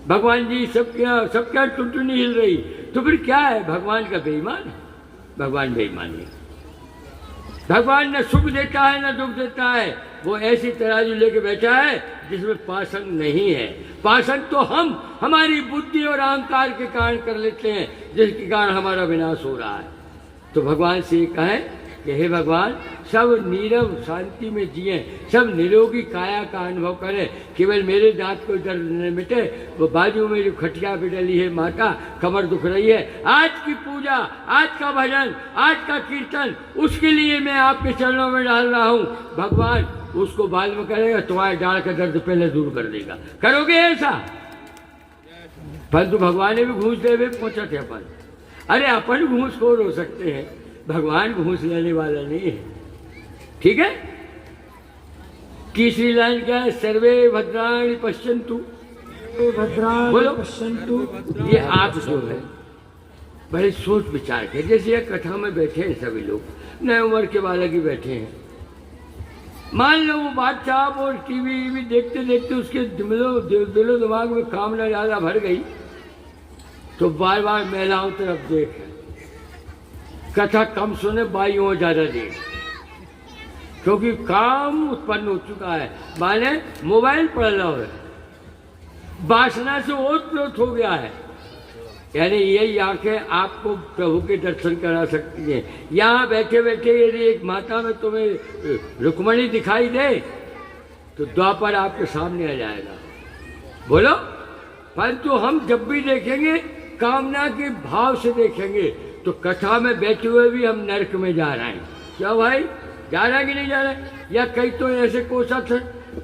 भगवान जी सब क्या टुनटुनी हिल रही, तो फिर क्या है? भगवान का बेईमान है। भगवान बेईमान नहीं। भगवान न सुख देता है न दुख देता है। वो ऐसी तराजू लेके बैठा है जिसमें पाषाण नहीं है। पाषाण तो हम हमारी बुद्धि और अहंकार के कारण कर लेते हैं, जिसके कारण हमारा विनाश हो रहा है। तो भगवान से ये कहें कि हे भगवान, सब नीरव शांति में जिए, सब निरोगी काया का अनुभव करें। केवल मेरे दांत को दर्द न मिटे, वो बाजू में जो खटिया पे डली है माता, कमर दुख रही है, आज की पूजा, आज का भजन, आज का कीर्तन, उसके लिए मैं आपके चरणों में डाल रहा हूँ। भगवान उसको बाद में करेगा, तुम्हारे डाल का दर्द पहले दूर कर देगा। करोगे ऐसा? परंतु भगवान ने भी घूस दे हुए पहुंचा थे अपन। अरे अपन घूसखोर हो सकते हैं, भगवान घूस लेने वाला नहीं है। ठीक है। तीसरी लाइन क्या है? सर्वे भद्राणि पश्यन्तु। भद्राणि बोलो। पश्यन्तु। ये आप जो है बड़े सोच विचार के, जैसे ये कथा में बैठे हैं सभी लोग, नए उम्र के बालक ही बैठे हैं। मान लो वो बादशाह और टीवी देखते देखते उसके दिलो दिमाग में कामना ज्यादा भर गई, तो बार बार महिलाओं तरफ देख, कथा कम सुने, बाइयों ज्यादा देख, क्योंकि काम उत्पन्न हो चुका है। माने मोबाइल पड़ रहा है, वासना से ओतप्रोत हो गया है। यानी यही आंखें आपको प्रभु के दर्शन करा सकती हैं। यहाँ बैठे बैठे यदि एक माता में तुम्हें रुक्मणी दिखाई दे, तो द्वापर आपके सामने आ जाएगा। बोलो। परंतु हम जब भी देखेंगे कामना के भाव से देखेंगे, तो कथा में बैठे हुए भी हम नरक में जा रहे हैं। क्या भाई, जा रहे हैं कि नहीं जा रहे? या कई तो ऐसे कोसा थे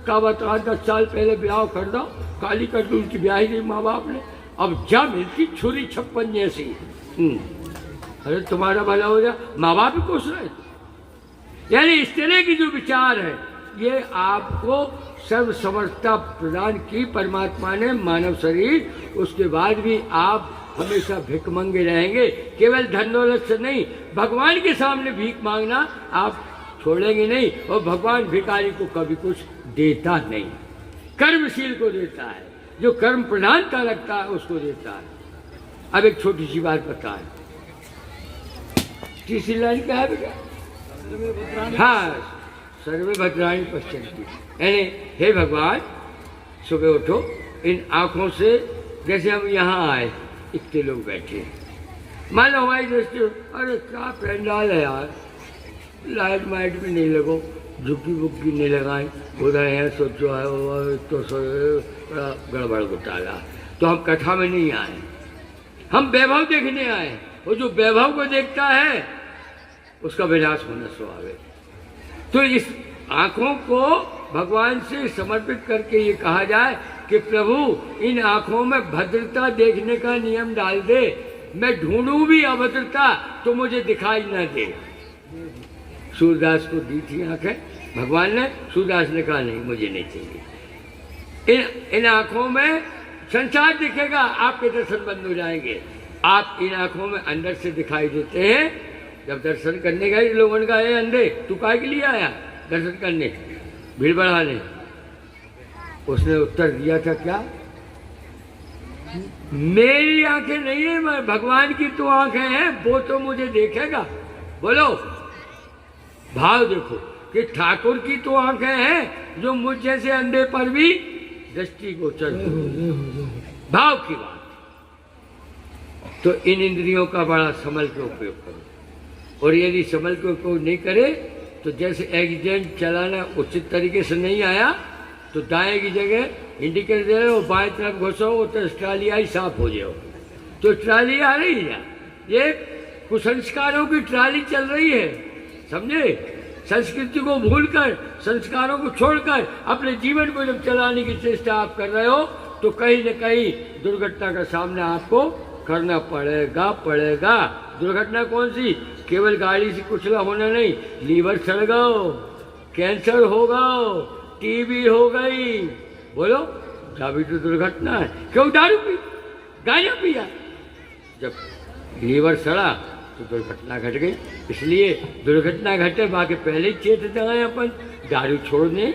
का बता 10 साल पहले ब्याह कर दो, काली कर दो, उनकी ब्याह ही नहीं माँ बाप ने, अब जा मिलती छुरी 56 जैसी। अरे तुम्हारा भला हो जा, माँ बाप ही कोस रहे। यानी इस तरह की जो विचार है, ये आपको सर्व समर्थता प्रदान की परमात्मा ने मानव शरीर, उसके बाद भी आप हमेशा भिखमंगे रहेंगे। केवल धन दौलत से नहीं, भगवान के सामने भीख मांगना आप छोड़ेंगे नहीं। और भगवान भिखारी को कभी कुछ देता नहीं, कर्मशील को देता है, जो कर्म प्रधानता रखता है उसको देता है। अब एक छोटी सी बात बता है, तीसरी लाइन क्या है बेटा? हाँ, सर्वे भद्राणि पश्यन्ति। यानी हे भगवान, सुबह उठो, इन आँखों से, जैसे हम यहाँ आए इतने लोग बैठे हैं, मान लो हमारी दृष्टि, अरे क्या पेंडाल है यार, लाइट माइट भी नहीं लगो, झुकी बुक्की नहीं लगाए, उधर है सोचो है तो बड़ा गड़बड़ घोटाला। तो हम कथा में नहीं आए, हम वैभव देखने आए। और जो वैभव को देखता है उसका विनाश होना स्वाभाविक। तो इस आँखों को भगवान से समर्पित करके ये कहा जाए कि प्रभु इन आँखों में भद्रता देखने का नियम डाल दे, मैं ढूंढूं भी अभद्रता तो मुझे दिखाई न दे। सूरदास को दी थी आंखें भगवान ने, सूरदास ने कहा नहीं मुझे नहीं चाहिए। इन आँखों में संसार दिखेगा, आपके दर्शन बंद हो जाएंगे। आप इन आँखों में अंदर से दिखाई देते हैं। जब दर्शन करने गए लोगों ने कहा अंधे तू काहे के लिए आया दर्शन करने, भीड़ बढ़ाने, उसने उत्तर दिया था क्या? मेरी आंखें नहीं है, मैं भगवान की तो आंखें हैं, वो तो मुझे देखेगा। बोलो, भाव देखो कि ठाकुर की तो आंखें हैं जो मुझ जैसे अंधे पर भी दृष्टि गोचर हो। भाव की बात। तो इन इंद्रियों का बड़ा संभल के उपयोग करो, और यदि संभल के उपयोग नहीं करे तो जैसे एक्सीडेंट चलाना उचित तरीके से नहीं आया तो दाएं की जगह इंडिकेटर दे रहे हो, बाएं तरफ घुसो तो ट्राली आई साफ हो जाओ। तो ट्राली आ रही है, ये कुसंस्कारों की ट्राली चल रही है, समझे? संस्कृति को भूलकर, संस्कारों को छोड़कर अपने जीवन को जब चलाने की चेष्टा आप कर रहे हो तो कहीं न कहीं दुर्घटना का सामना आपको करना पड़ेगा। दुर्घटना कौन सी? केवल गाड़ी से कुचला होना नहीं, लीवर सड़ गओ, कैंसर होगा, टीबी हो गई। बोलो, क्या भी तो दुर्घटना है। क्यों? दारू पी, गांजा पिया, जब लीवर सड़ा तो दुर्घटना घट गई। इसलिए दुर्घटना घटे बाकी पहले ही चेत जाए अपन, दारू छोड़ दें,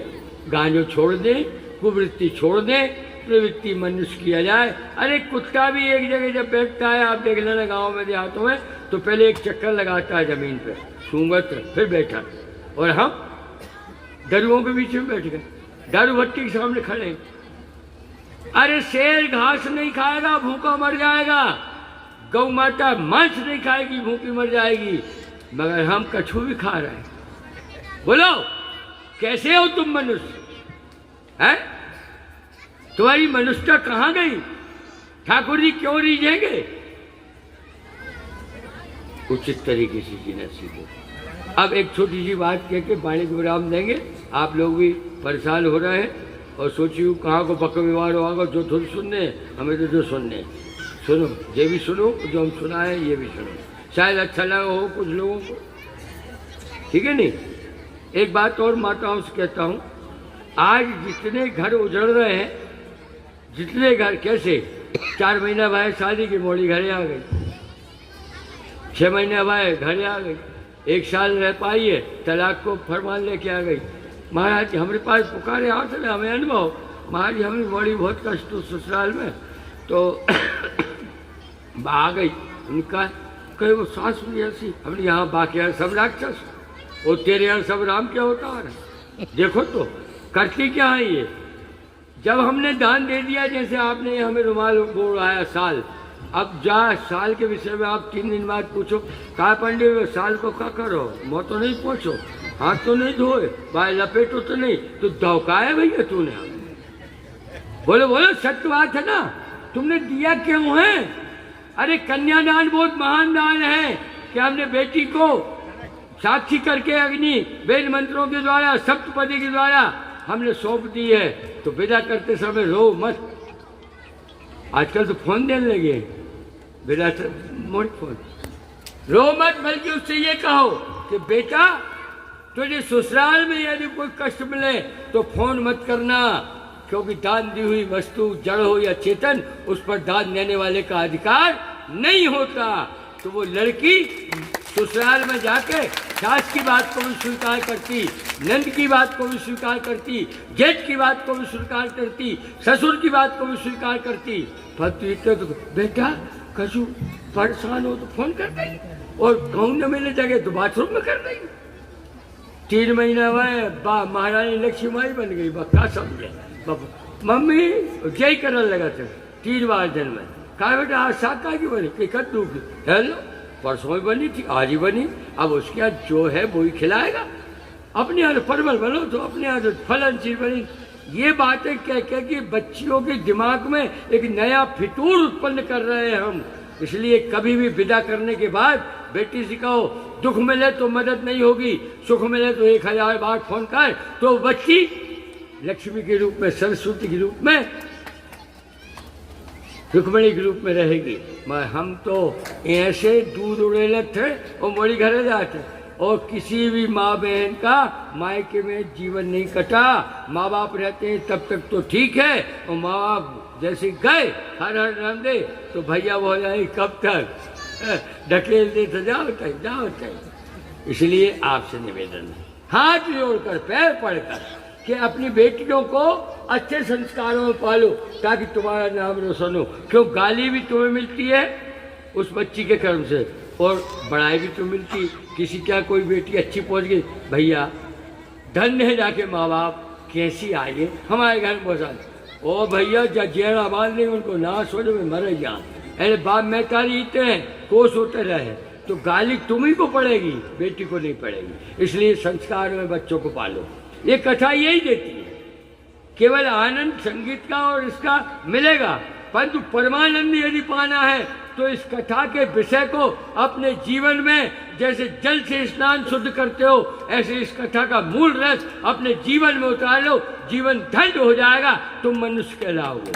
गांजो छोड़ दें, कुवृत्ति छोड़ दें, प्रवृत्ति मनुष्य किया जाए। अरे कुत्ता भी एक जगह जब बैठता है, आप देख लेना गाँव में देहातों में, तो पहले एक चक्कर लगाता है जमीन पर, सूंघत फिर बैठा। और हम दारुओं के बीच में बैठ गए, दारू भट्टी के सामने खड़े। अरे शेर घास नहीं खाएगा, भूखा मर जाएगा। गौ माता मांस नहीं खाएगी, भूखी मर जाएगी। मगर हम कछू भी खा रहे हैं। बोलो, कैसे हो तुम मनुष्य? है तुम्हारी मनुष्यता कहाँ गई? ठाकुर जी क्यों रीझेंगे? उचित तरीके से जीना सीखो। अब एक छोटी सी बात कह के वाणी को विराम देंगे। आप लोग भी परेशान हो रहे हैं और सोचिए कहाँ को पक्का व्यवहार होगा। जो थोड़ी सुनने हमें तो जो सुनने सुनो, ये भी सुनो, जो हम सुनाए ये भी सुनो, शायद अच्छा लगा हो कुछ लोगों को, ठीक है नहीं? एक बात और माताओं से कहता हूँ, आज जितने घर उजड़ रहे हैं, जितने घर, कैसे 4 महीना भाई शादी की मोड़ी घरे आ गई, 6 महीने भाई घरे आ गई, 1 साल रह पाई है, तलाक को फरमान लेके आ गई। महाराज जी हमारे पास पुकारे हाथ में, हमें अनुभव, महाराज जी हमें बड़ी बहुत कष्ट हो ससुराल में, तो आ गई। उनका कहे वो सास भी ऐसी, हमने यहाँ बाकी यार सब राक्षस, और तेरे यहाँ सब राम क्या होता है। देखो तो करती क्या है ये। जब हमने दान दे दिया, जैसे आपने हमें रुमाल बोलाया साल, अब जा साल के विषय में आप 3 दिन बाद पूछो, कहा पंडित साल को क्या करो, मुँह तो नहीं पोछो, हाथ तो नहीं धोए, भाई लपेटो तो नहीं, तो दौका है भैया तूने। बोलो बोलो, सत्य बात है ना? तुमने दिया क्यों है? अरे कन्यादान बहुत महान दान है कि हमने बेटी को साक्षी करके अग्नि वेद मंत्रों के द्वारा, सप्तपदी के द्वारा हमने सौंप दी है। तो विदा करते समय रो मत। आजकल तो फोन देने लगे, विदा मोट फोन, रो मत, बल्कि उससे ये कहो कि बेटा तुझे ससुराल में यदि कोई कष्ट मिले तो फोन मत करना, क्योंकि दान दी हुई वस्तु जड़ हो या चेतन, उस पर दान देने वाले का अधिकार नहीं होता। तो वो लड़की ससुराल में जाके सास की बात को भी स्वीकार करती, नंद की बात को भी स्वीकार करती, जेठ की बात को भी स्वीकार करती, ससुर की बात को भी स्वीकार करती। तो बेटा कछु परेशान हो तो फोन कर दे, और कहूँ न मिले जगह तो बाथरूम में कर देंगे। 3 महीना हुआ, महारानी लक्ष्मीबाई बन गई, क्या समझे मम्मी जय करने लगा था 3 बार दिन में। कहा बेटा आज साका की बनी, कि कद्दू की, हेलो परसों ही बनी थी, आज ही बनी, अब उसके यहाँ जो है वो ही खिलाएगा। अपने यहाँ परवल बनो तो अपने यहाँ फलन चीज बनी। ये बातें कह कह के बच्चियों के दिमाग में एक नया फितूर उत्पन्न कर रहे हैं हम। इसलिए कभी भी विदा करने के बाद बेटी से कहो, दुख मिले तो मदद नहीं होगी, सुख मिले तो 1000 बार फोन कर, तो बच्ची लक्ष्मी के रूप में, सरस्वती के रूप में, रुक्मणी के रूप में रहेगी। मैं हम तो ऐसे दूध उड़ेले थे और मोड़ी घरे जाते, और किसी भी माँ बहन का मायके में जीवन नहीं कटा। माँ बाप रहते हैं तब तक तो ठीक है, और माँ बाप जैसे गए हर हर नाम दे तो भैया वो हो जाए कब तक ढकेल दे तो जाओ तक जाओ तक। इसलिए आपसे निवेदन है, हाथ जोड़कर पैर पड़कर कि अपनी बेटियों को अच्छे संस्कारों में पालो ताकि तुम्हारा नाम रोशन हो। क्यों गाली भी तुम्हें मिलती है उस बच्ची के कर्म से और बड़ाई भी तुम्हें मिलती। किसी क्या कोई बेटी अच्छी पहुंच गई, भैया धन्य है जाके माँ बाप कैसी आई है हमारे घर में बसा। ओ भैया जेड़ा बांध लेंगे उनको ना सोचो में मर जा। अरे बाप मैं तारी इतने हैं कोस होते रहे तो गाली तुम्ही को पड़ेगी, बेटी को नहीं पड़ेगी। इसलिए संस्कार में बच्चों को पालो। ये कथा यही देती है, केवल आनंद संगीत का और इसका मिलेगा, परंतु परमानंद यदि पाना है तो इस कथा के विषय को अपने जीवन में जैसे जल से स्नान शुद्ध करते हो ऐसे इस कथा का मूल रस अपने जीवन में उतार लो। जीवन धन्य हो जाएगा, तुम मनुष्य कहलाओगे।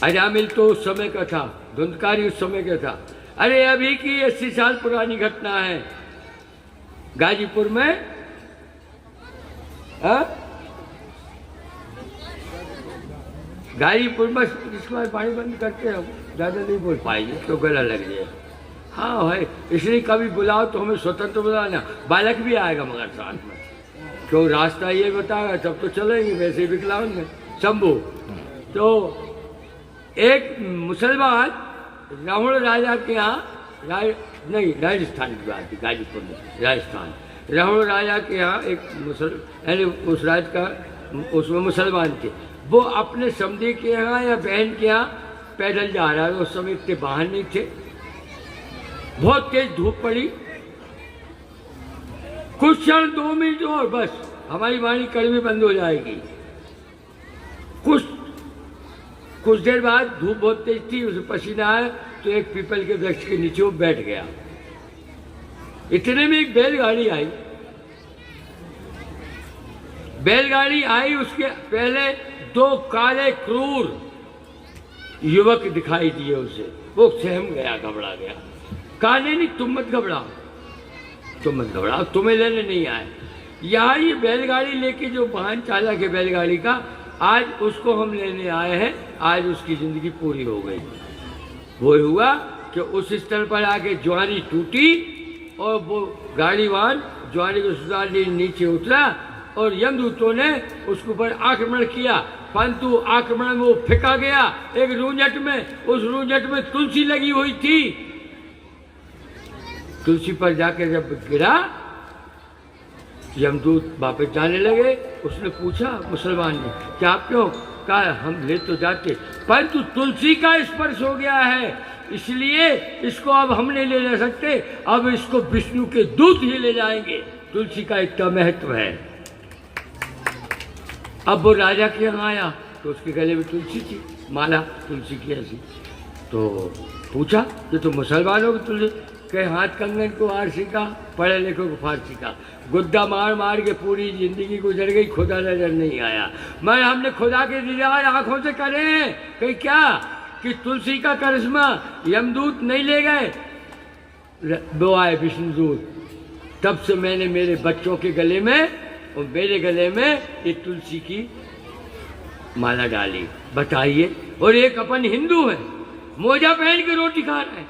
अजामिल तो उस समय का था, धुंधकारी उस समय का था। अरे अभी की 80 साल पुरानी घटना है गाजीपुर में। गाजीपुर में इसके बाद पानी बंद करते हैं, ज़्यादा नहीं बोल पाएंगे तो गला लग जाए। हाँ भाई, इसलिए कभी बुलाओ तो हमें स्वतंत्र बुलाना, बालक भी आएगा मगर साथ में। क्यों रास्ता ये बताएगा तब तो चलेंगे, वैसे विकलांग में शंभू। तो एक मुसलमान रावण राजा के यहाँ नहीं राजस्थान की बात थी, गाजीपुर में राजस्थान। रावण राजा के यहाँ एक उस राज का उसमें मुसलमान थे। वो अपने समधी के यहाँ या बहन के यहाँ पैदल जा रहा है। उस समय इतने वाहन नहीं थे, बहुत तेज धूप पड़ी। कुछ क्षण 2 मिनट और बस हमारी वाणी कड़वी बंद हो जाएगी। कुछ देर बाद धूप बहुत तेज थी, उसे पसीना आया तो एक पीपल के वृक्ष के नीचे वो बैठ गया। इतने में एक बैलगाड़ी आई। बैलगाड़ी आई, उसके पहले 2 काले क्रूर युवक दिखाई दिए उसे। वो सहम गया, घबरा गया। कहा नहीं तुम मत घबराओ, तुम मत घबराओ, तुम्हें लेने नहीं आए। यहाँ ये बैलगाड़ी लेके जो वाहन चालक है बैलगाड़ी का, आज उसको हम लेने आए हैं। आज उसकी जिंदगी पूरी हो गई। वो हुआ कि उस स्थल पर आके ज्वारी टूटी और वो गाड़ीवान ज्वारी को सुधारने नीचे उतरा और यमदूतों ने उसके ऊपर आक्रमण किया, परंतु आक्रमण में वो फेंका गया एक रूंझट में। उस रूंझट में तुलसी लगी हुई थी। तुलसी पर जाकर जब गिरा, यमदूत वापस जाने लगे। उसने पूछा मुसलमान ने, क्या आप क्यों? कहा हम ले तो जाते, परंतु तुलसी का स्पर्श हो गया है, इसलिए इसको अब हम नहीं ले जा सकते, अब इसको विष्णु के दूत ही ले जाएंगे। तुलसी का इतना महत्व है। अब वो राजा के यहाँ आया तो उसके गले में तुलसी थी, माला तुलसी की ऐसी। तो पूछा कि तुम मुसलमान हो? तुलसी के हाथ कंगन को आरसी का, पढ़े लिखे को फारसी का। गुद्दा मार मार के पूरी जिंदगी गुजर गई, खुदा नजर नहीं आया। मैं हमने खुदा के दीदार आंखों से करें कहीं क्या कि तुलसी का करिश्मा यमदूत नहीं ले गए, वो आए विष्णुदूत। तब से मैंने मेरे बच्चों के गले में और मेरे गले में ये तुलसी की माला डाली। बताइए। और एक अपन हिंदू है, मोजा पहन के रोटी खा रहे हैं,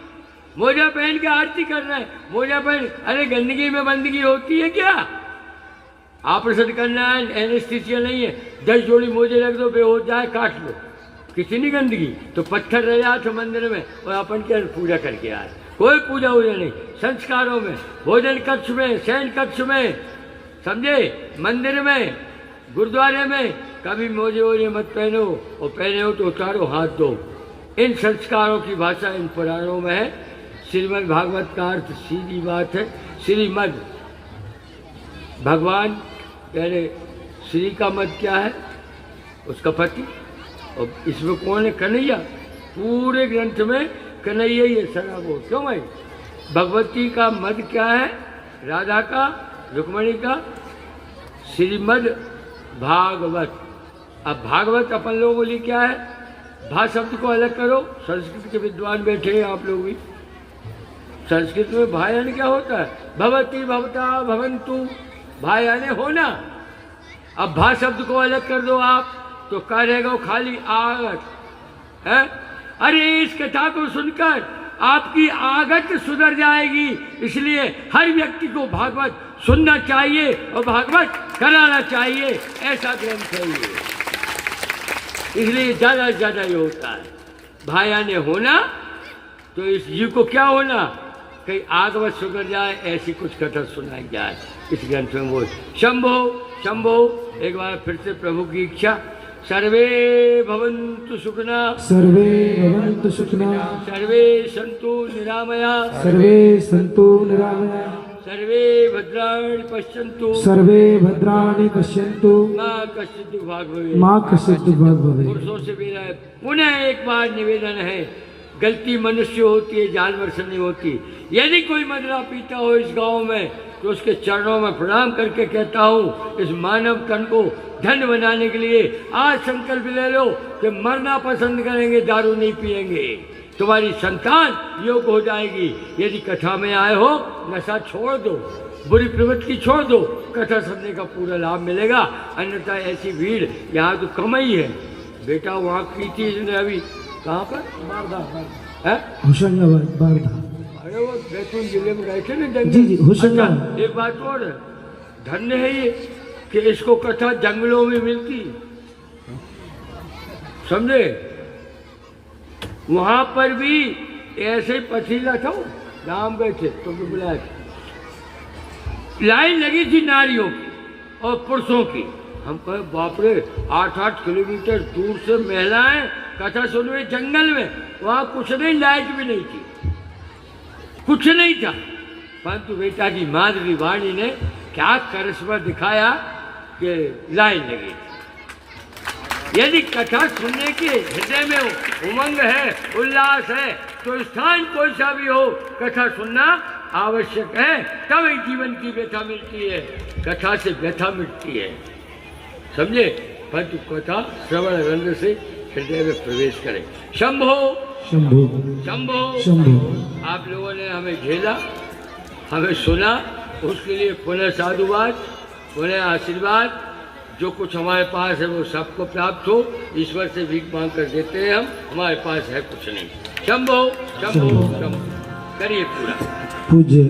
मोजा पहन के आरती कर रहे हैं, मोजा पहन। अरे गंदगी में बंदगी होती है क्या? ऑपरेशन करना है, एनेस्थीसिया नहीं है, 10 जोड़ी मोजे रख दो, बेहोश जाए काट लो, कितनी गंदगी। तो पत्थर रह जाए तो मंदिर में और अपन के पूजा करके आए। कोई पूजा वूजा नहीं। संस्कारों में, भोजन कक्ष में, शयन कक्ष में, समझे, मंदिर में, गुरुद्वारे में कभी मोजे वोजे मत पहनो, और पहने हो तो उतारो, हाथ दो। इन संस्कारों की भाषा इन पुराणों में है। श्रीमद् भागवत का अर्थ सीधी बात है। श्रीमद् भगवान पहले श्री का मत क्या है? उसका पति। और इसमें कौन है? कन्हैया। पूरे ग्रंथ में कन्हैया ही है सरा वो। क्यों भाई? भगवती का मद क्या है? राधा का, रुक्मणी का, श्रीमद् भागवत। अब भागवत अपन लोगों के लिए क्या है? भा शब्द को अलग करो। संस्कृत के विद्वान बैठे हैं आप लोग भी। संस्कृत में भा यानी क्या होता है? भवती, भवता, भवंतु, भा यानी होना। अब भा शब्द को अलग कर दो आप तो क्या रहेगा? वो खाली आगत है। अरे इस कथा को सुनकर आपकी आगत सुधर जाएगी। इसलिए हर व्यक्ति को भागवत सुनना चाहिए और भागवत कराना चाहिए, ऐसा ग्रंथ है ये। इसलिए ज़्यादा से ज़्यादा ये होता है। भाया ने होना तो इस जीव को क्या होना, कहीं आगवत सुधर जाए, ऐसी कुछ कथा सुनाई जाए इस ग्रंथ में। वो शंभो शंभो, एक बार फिर से प्रभु की इच्छा। सर्वे भवन्तु सुखिना, सर्वे भवन्तु सुखिना, सर्वे सन्तु निरामया, सर्वे सन्तु निरामया, सर्वे भद्राणि पश्यन्तु, सर्वे भद्राणि पश्यन्तु, मा कश्चित् दुर्भाग् भवेत्, मां कश्चित् दुर्भाग् भवेत्। पुरुषों से मेरा पुनः एक बार निवेदन है, गलती मनुष्य होती है, जानवर से नहीं होती। यदि कोई मदरा पीता हो इस गांव में तो उसके चरणों में प्रणाम करके कहता हूँ, इस मानव तन को धन्य बनाने के लिए आज संकल्प ले लो कि मरना पसंद करेंगे, दारू नहीं पिएंगे, तुम्हारी संतान योग हो जाएगी। यदि कथा में आए हो, नशा छोड़ दो, बुरी प्रवृत्ति छोड़ दो, कथा सुनने का पूरा लाभ मिलेगा। अन्यथा ऐसी भीड़ यहाँ तो कम ही है। बेटा वहाँ की थी इसने अभी, कहाँ पर, है होशंगाबाद बारदा। अरे वो बैतूल जिले में गए थे ना जंगल। जी जी, होशंगाबाद। अच्छा, एक बात और है, धन्य है ये कि इसको कथा जंगलों में मिलती, समझे। वहां पर भी ऐसे ही पथरीला था, राम गए थे तो भी बुलाया था। लाइन लगी थी नारियों की और पुरुषों की। हम कहे बाप रे, 8-8 किलोमीटर दूर से महिलाएं कथा सुन रही जंगल में। वहाँ कुछ नहीं, लाइट भी नहीं थी, कुछ नहीं था, परंतु बेटा की माधुरी वाणी ने क्या करिश्मा दिखाया कि लाइन लगी। यदि कथा सुनने के हृदय में उमंग है, उल्लास है, तो स्थान कोई सा भी हो, कथा सुनना आवश्यक है। तब ही जीवन की व्यथा मिलती है, कथा से व्यथा मिटती है, समझे। परंतु कथा श्रवण रंग से हृदय में प्रवेश करे। शंभो शंभो शंभो शंभो। आप लोगों ने हमें झेला, हमें सुना, उसके लिए पुनः साधुवाद, पुनः आशीर्वाद। जो कुछ हमारे पास है वो सबको प्राप्त हो, ईश्वर से भीख मांग कर देते हैं हम, हमारे पास है कुछ नहीं। शंभो शंभो शंभो, करिए पूरा। पूज्य